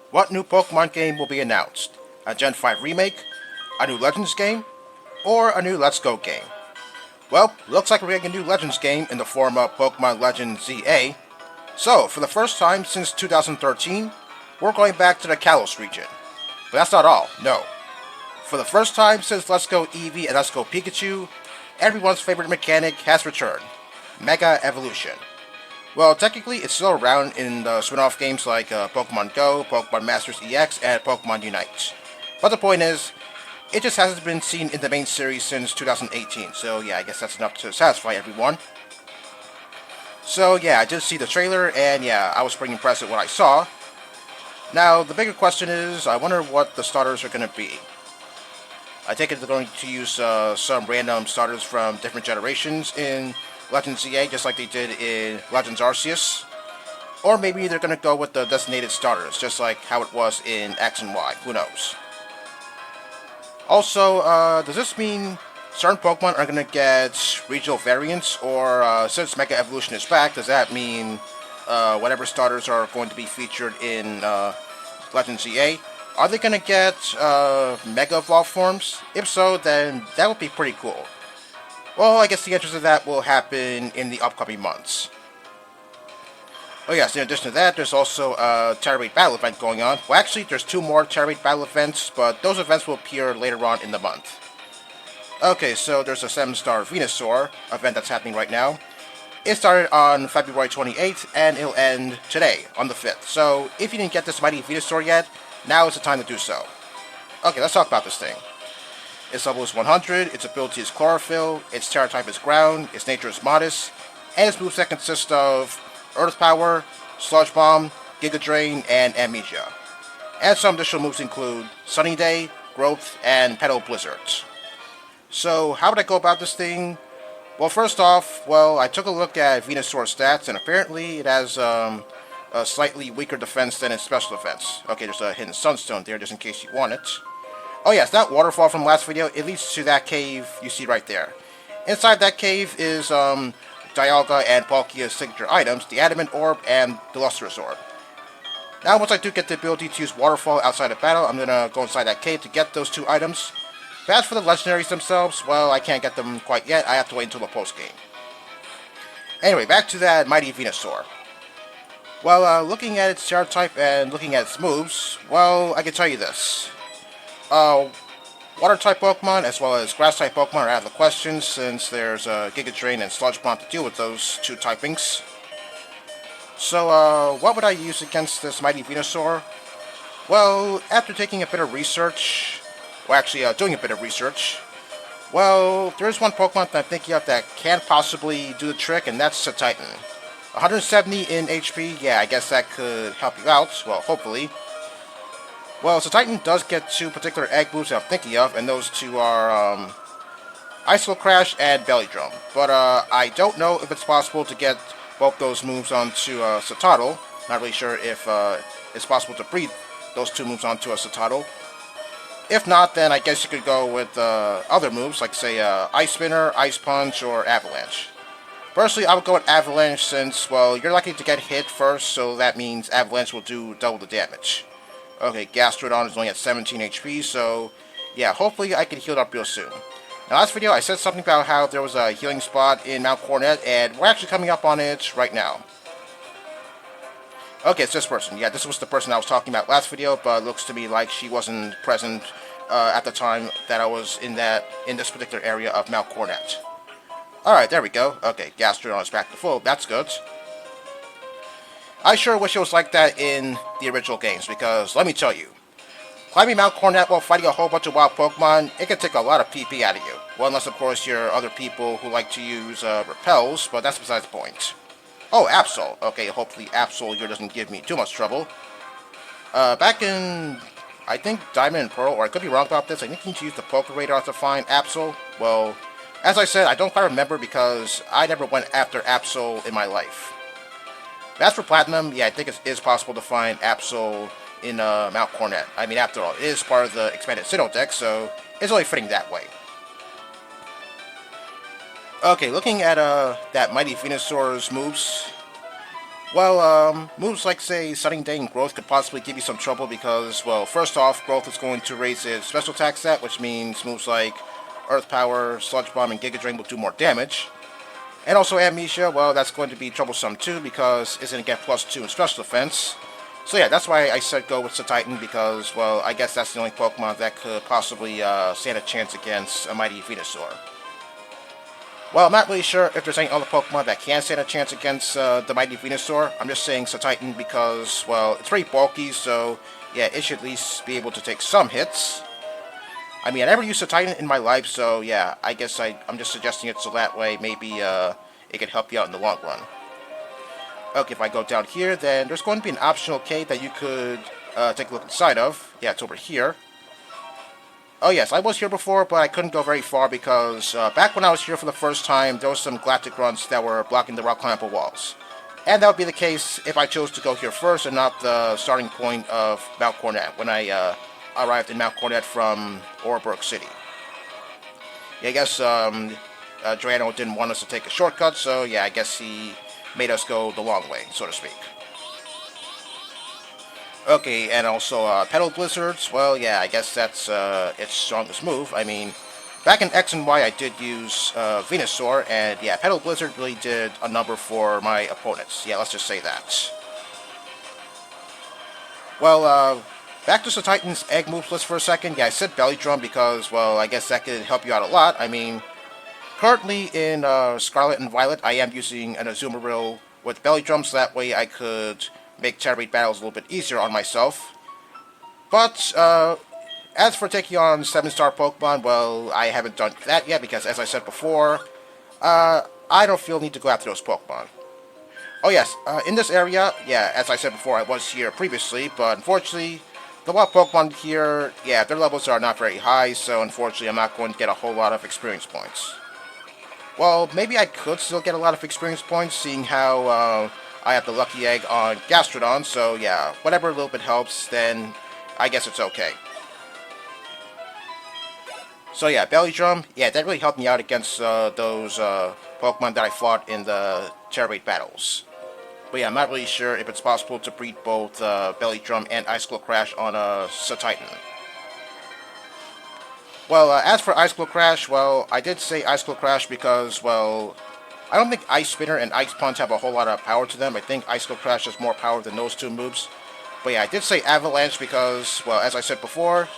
What new Pokemon game will be announced? A Gen 5 remake? A new Legends game? Or a new Let's Go game? Well, looks like we're getting a new Legends game in the form of Pokemon Legends ZA. So, for the first time since 2013, we're going back to the Kalos region. But that's not all, no. For the first time since Let's Go Eevee and Let's Go Pikachu, everyone's favorite mechanic has returned: Mega Evolution. Well, technically, it's still around in the spin-off games like Pokemon Go, Pokemon Masters EX, and Pokemon Unite. But the point is, it just hasn't been seen in the main series since 2018, so yeah, I guess that's enough to satisfy everyone. So yeah, I did see the trailer, and yeah, I was pretty impressed with what I saw. Now, the bigger question is, I wonder what the starters are going to be. I take it they're going to use some random starters from different generations in Legends ZA, just like they did in Legends Arceus. Or maybe they're going to go with the designated starters, just like how it was in X and Y. Who knows? Also, does this mean certain Pokemon are going to get regional variants? Or since Mega Evolution is back, does that mean whatever starters are going to be featured in Legends ZA, are they going to get Mega Evolved forms? If so, then that would be pretty cool. Well, I guess the answer to that will happen in the upcoming months. Oh yes, in addition to that, there's also a Terra Raid Battle event going on. Well, actually, there's two more Terra Raid Battle events, but those events will appear later on in the month. Okay, so there's a 7-star Venusaur event that's happening right now. It started on February 28th, and it'll end today, on the 5th. So, if you didn't get this mighty Venusaur yet, now is the time to do so. Okay, let's talk about this thing. Its level is 100, its ability is Chlorophyll, its Terra type is Ground, its nature is Modest, and its moveset consists of Earth Power, Sludge Bomb, Giga Drain, and Amnesia. And some additional moves include Sunny Day, Growth, and Petal Blizzards. So, how would I go about this thing? Well, first off, I took a look at Venusaur's stats, and apparently it has a slightly weaker defense than its special defense. Okay, there's a hidden Sunstone there, just in case you want it. Oh yes, that waterfall from last video, it leads to that cave you see right there. Inside that cave is Dialga and Palkia's signature items, the Adamant Orb and the Lustrous Orb. Now, once I do get the ability to use Waterfall outside of battle, I'm going to go inside that cave to get those two items. But as for the legendaries themselves, well, I can't get them quite yet. I have to wait until the post-game. Anyway, back to that mighty Venusaur. Well, looking at its Terra type and looking at its moves, well, I can tell you this. Water-type Pokemon as well as Grass-type Pokemon are out of the question since there's Giga Drain and Sludge Bomb to deal with those two typings. So, what would I use against this mighty Venusaur? Well, after taking a bit of research, doing a bit of research, well, there's one Pokemon that I'm thinking of that can possibly do the trick, and that's a Titan. 170 in HP, yeah, I guess that could help you out, well, hopefully. Well, so Titan does get two particular egg moves that I'm thinking of, and those two are Icicle Crash and Belly Drum. But I don't know if it's possible to get both those moves onto Citadel. Not really sure if it's possible to breed those two moves onto a Citadel. If not, then I guess you could go with other moves, like say Ice Spinner, Ice Punch, or Avalanche. Personally, I would go with Avalanche since, well, you're likely to get hit first, so that means Avalanche will do double the damage. Okay, Gastrodon is only at 17 HP, so yeah, hopefully I can heal up real soon. Now, last video I said something about how there was a healing spot in mt.coronet, and we're actually coming up on it right now. Okay, it's this person. Yeah, this was the person I was talking about last video, but it looks to me like she wasn't present at the time that I was in this particular area of mt.coronet. Alright, there we go. Okay, Gastrodon is back to full. That's good. I sure wish it was like that in the original games, because let me tell you, climbing mt.coronet while fighting a whole bunch of wild Pokemon, it can take a lot of PP out of you. Well, unless of course you're other people who like to use repels, but that's besides the point. Oh, Absol. Okay, hopefully Absol here doesn't give me too much trouble. Back in, I think, Diamond and Pearl, or I could be wrong about this, I think you need to use the Poké Radar to find Absol. Well, as I said, I don't quite remember because I never went after Absol in my life. As for Platinum, yeah, I think it is possible to find Absol in mt.coronet. I mean, after all, it is part of the expanded Sinnoh deck, so it's only fitting that way. Okay, looking at that mighty Venusaur's moves, Well, moves like, say, Sunning Day and Growth could possibly give you some trouble because, well, first off, Growth is going to raise its special attack stat, which means moves like Earth Power, Sludge Bomb, and Giga Drain will do more damage. And also Amnesia, well, that's going to be troublesome too because it's going to get +2 in special defense. So yeah, that's why I said go with Titan because, well, I guess that's the only Pokemon that could possibly stand a chance against a Mighty Venusaur. Well, I'm not really sure if there's any other Pokemon that can stand a chance against the Mighty Venusaur. I'm just saying Titan because, well, it's very bulky, so yeah, it should at least be able to take some hits. I mean, I never used Titan in my life, so yeah, I guess I'm just suggesting it so that way maybe it can help you out in the long run. Okay, if I go down here, then there's going to be an optional cave that you could take a look inside of. Yeah, it's over here. Oh yes, I was here before, but I couldn't go very far because back when I was here for the first time, there was some galactic runs that were blocking the rock climbable walls. And that would be the case if I chose to go here first and not the starting point of Mt.Coronet when I arrived in Mt.Coronet from Oreburgh City. Yeah, I guess Drano didn't want us to take a shortcut, so yeah, I guess he made us go the long way, so to speak. Okay, and also Petal Blizzards, well, yeah, I guess that's its strongest move. I mean, back in X and Y, I did use Venusaur, and yeah, Petal Blizzard really did a number for my opponents. Yeah, let's just say that. Well, back to the Titan's egg moves list for a second. Yeah, I said Belly Drum because, well, I guess that could help you out a lot. I mean, currently in Scarlet and Violet, I am using an Azumarill with Belly Drum, so that way I could make Terra battles a little bit easier on myself. But as for taking on 7-star Pokemon, well, I haven't done that yet because, as I said before, I don't feel need to go after those Pokemon. Oh yes, in this area, yeah, as I said before, I was here previously, but unfortunately, the wild Pokemon here, yeah, their levels are not very high, so unfortunately I'm not going to get a whole lot of experience points. Well, maybe I could still get a lot of experience points, seeing how I have the Lucky Egg on Gastrodon, so yeah, whatever little bit helps, then I guess it's okay. So yeah, Belly Drum, yeah, that really helped me out against those Pokemon that I fought in the Terra battles. But yeah, I'm not really sure if it's possible to breed both Belly Drum and Icicle Crash on a Titan. Well, as for Icicle Crash, well, I did say Icicle Crash because, well, I don't think Ice Spinner and Ice Punch have a whole lot of power to them. I think Icicle Crash has more power than those two moves. But yeah, I did say Avalanche because, well, as I said before,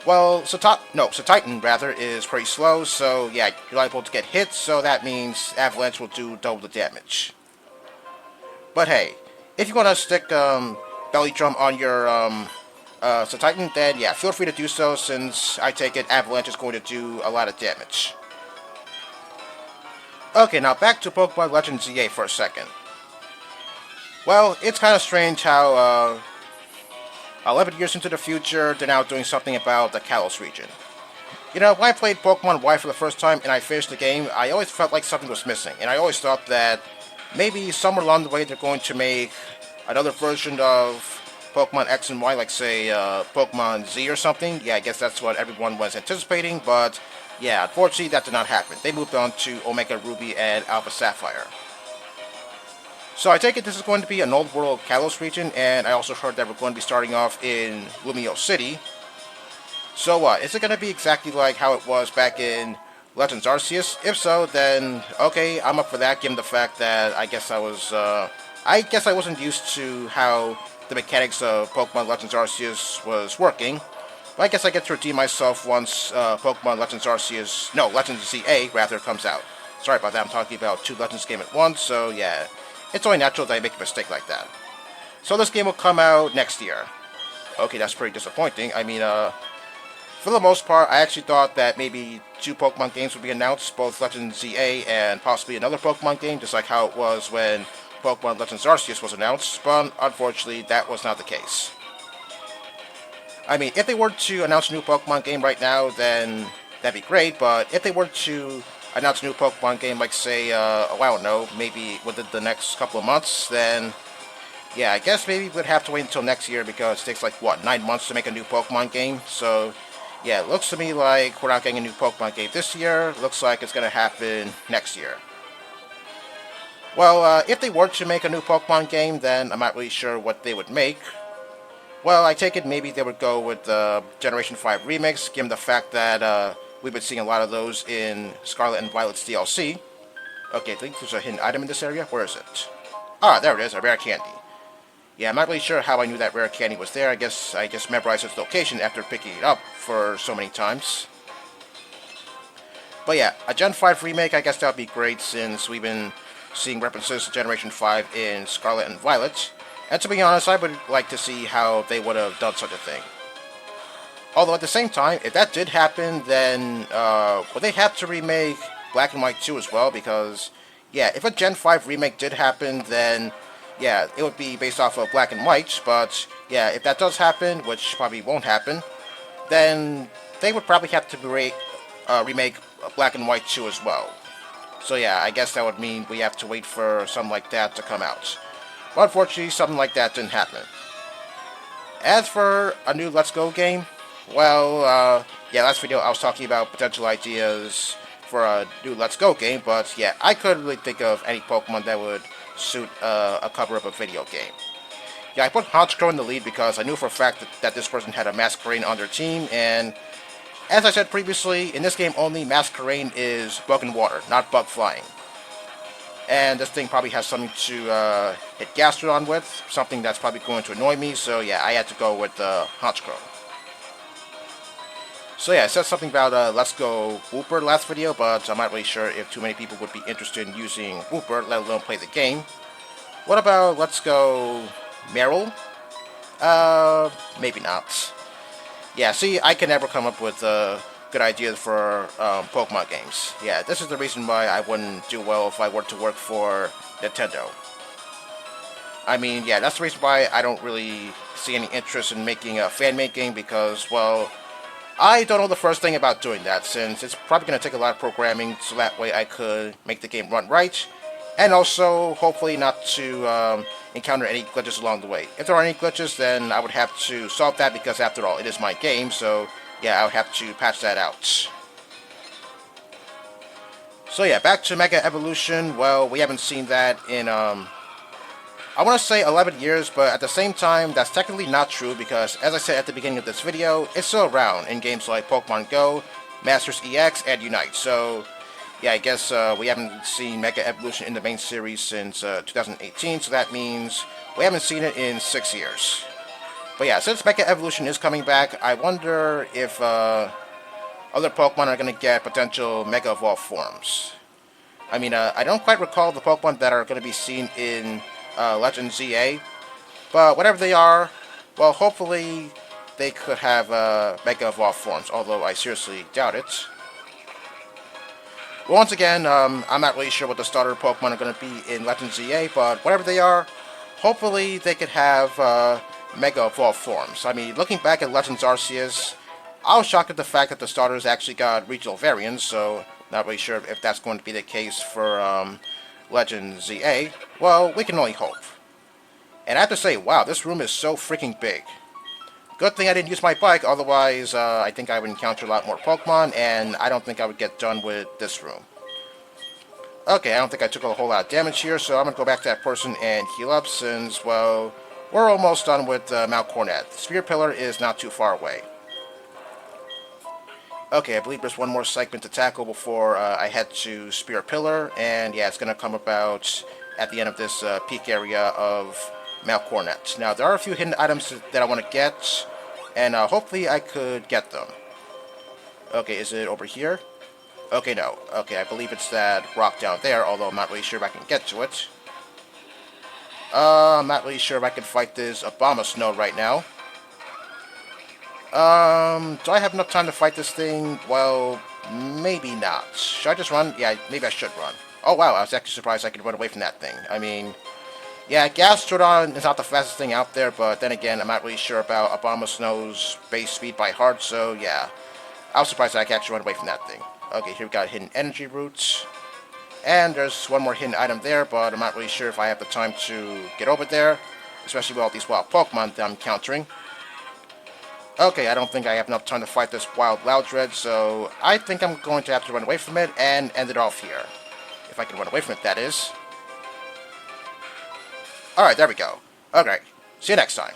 well, Titan rather, is pretty slow, so yeah, you're liable to get hit, so that means Avalanche will do double the damage. But hey, if you want to stick Belly Drum on your Titan, then yeah, feel free to do so, since I take it Avalanche is going to do a lot of damage. Okay, now back to Pokemon Legends ZA for a second. Well, it's kind of strange how 11 years into the future, they're now doing something about the Kalos region. You know, when I played Pokemon Y for the first time and I finished the game, I always felt like something was missing, and I always thought that maybe somewhere along the way they're going to make another version of Pokemon X and Y, like say Pokemon Z or something. Yeah, I guess that's what everyone was anticipating, but yeah, unfortunately that did not happen. They moved on to Omega Ruby and Alpha Sapphire. So I take it this is going to be an old world Kalos region, and I also heard that we're going to be starting off in Lumio City. So what, is it going to be exactly like how it was back in Legends Arceus? If so, then okay, I'm up for that, given the fact that I guess I wasn't used to how the mechanics of Pokemon Legends Arceus was working. But I guess I get to redeem myself once Pokemon Legends ZA rather comes out. Sorry about that, I'm talking about two Legends games at once, so yeah, it's only natural that I make a mistake like that. So this game will come out next year. Okay, that's pretty disappointing. I mean, for the most part, I actually thought that maybe two Pokemon games would be announced, both Legends ZA and possibly another Pokemon game, just like how it was when Pokemon Legends Arceus was announced, but unfortunately that was not the case. I mean, if they were to announce a new Pokemon game right now, then that'd be great, but if they were to announce a new Pokemon game, like say, I don't know, maybe within the next couple of months, then yeah, I guess maybe we'd have to wait until next year because it takes like, what, 9 months to make a new Pokemon game, so yeah, it looks to me like we're not getting a new Pokemon game this year. Looks like it's going to happen next year. Well, if they were to make a new Pokemon game, then I'm not really sure what they would make. Well, I take it maybe they would go with the Generation 5 remakes, given the fact that we've been seeing a lot of those in Scarlet and Violet's DLC. Okay, I think there's a hidden item in this area. Where is it? Ah, there it is, a rare candy. Yeah, I'm not really sure how I knew that rare candy was there. I guess I just memorized its location after picking it up for so many times. But yeah, a Gen 5 remake, I guess that would be great since we've been seeing references to Generation 5 in Scarlet and Violet. And to be honest, I would like to see how they would have done such a thing. Although at the same time, if that did happen, then would they have to remake Black and White 2 as well? Because, yeah, if a Gen 5 remake did happen, then, yeah, it would be based off of Black and White. But, yeah, if that does happen, which probably won't happen, then they would probably have to remake Black and White 2 as well. So, yeah, I guess that would mean we have to wait for something like that to come out. But unfortunately, something like that didn't happen. As for a new Let's Go game, well, yeah, last video I was talking about potential ideas for a new Let's Go game, but yeah, I couldn't really think of any Pokemon that would suit a cover of a video game. Yeah, I put Honchkrow in the lead because I knew for a fact that this person had a Masquerain on their team, and as I said previously, in this game only, Masquerain is bug and water, not bug flying. And this thing probably has something to hit Gastrodon with, something that's probably going to annoy me, so yeah, I had to go with Honchkrow. So yeah, I said something about Let's Go Wooper last video, but I'm not really sure if too many people would be interested in using Wooper, let alone play the game. What about Let's Go Meryl? Maybe not. Yeah, see, I can never come up with good ideas for Pokemon games. Yeah, this is the reason why I wouldn't do well if I were to work for Nintendo. I mean, yeah, that's the reason why I don't really see any interest in making a fan-made game because, well, I don't know the first thing about doing that, since it's probably going to take a lot of programming, so that way I could make the game run right, and also, hopefully not to encounter any glitches along the way. If there are any glitches, then I would have to solve that, because after all, it is my game, so yeah, I would have to patch that out. So yeah, back to Mega Evolution. Well, we haven't seen that in, I want to say 11 years, but at the same time, that's technically not true because, as I said at the beginning of this video, it's still around in games like Pokemon Go, Masters EX, and Unite. So, yeah, I guess we haven't seen Mega Evolution in the main series since 2018, so that means we haven't seen it in 6 years. But yeah, since Mega Evolution is coming back, I wonder if other Pokemon are going to get potential Mega Evolve forms. I mean, I don't quite recall the Pokemon that are going to be seen in Legend ZA, but whatever they are, well, hopefully they could have Mega Evolve forms, although I seriously doubt it. Well, once again, I'm not really sure what the starter Pokemon are going to be in Legend ZA, but whatever they are, hopefully they could have Mega Evolve forms. I mean, looking back at Legends Arceus, I was shocked at the fact that the starters actually got regional variants, so not really sure if that's going to be the case for Legend ZA. Well, we can only hope. And I have to say, wow, this room is so freaking big. Good thing I didn't use my bike, otherwise I think I would encounter a lot more Pokemon, and I don't think I would get done with this room. Okay, I don't think I took a whole lot of damage here, so I'm going to go back to that person and heal up since, well, we're almost done with mt.coronet. Spear Pillar is not too far away. Okay, I believe there's one more segment to tackle before I head to Spear Pillar, and yeah, it's going to come about at the end of this peak area of mt.coronet. Now, there are a few hidden items that I want to get, and hopefully I could get them. Okay, is it over here? Okay, no. Okay, I believe it's that rock down there, although I'm not really sure if I can get to it. I'm not really sure if I can fight this Abomasnow right now. Do I have enough time to fight this thing? Well, maybe not. Should I just run? Yeah, maybe I should run. Oh wow, I was actually surprised I could run away from that thing. I mean, yeah, Gastrodon is not the fastest thing out there, but then again, I'm not really sure about Abomasnow's base speed by heart, so yeah. I was surprised I could actually run away from that thing. Okay, here we got hidden energy roots. And there's one more hidden item there, but I'm not really sure if I have the time to get over there, especially with all these wild Pokemon that I'm encountering. Okay, I don't think I have enough time to fight this wild Loudred, so I think I'm going to have to run away from it and end it off here. If I can run away from it, that is. Alright, there we go. Okay, see you next time.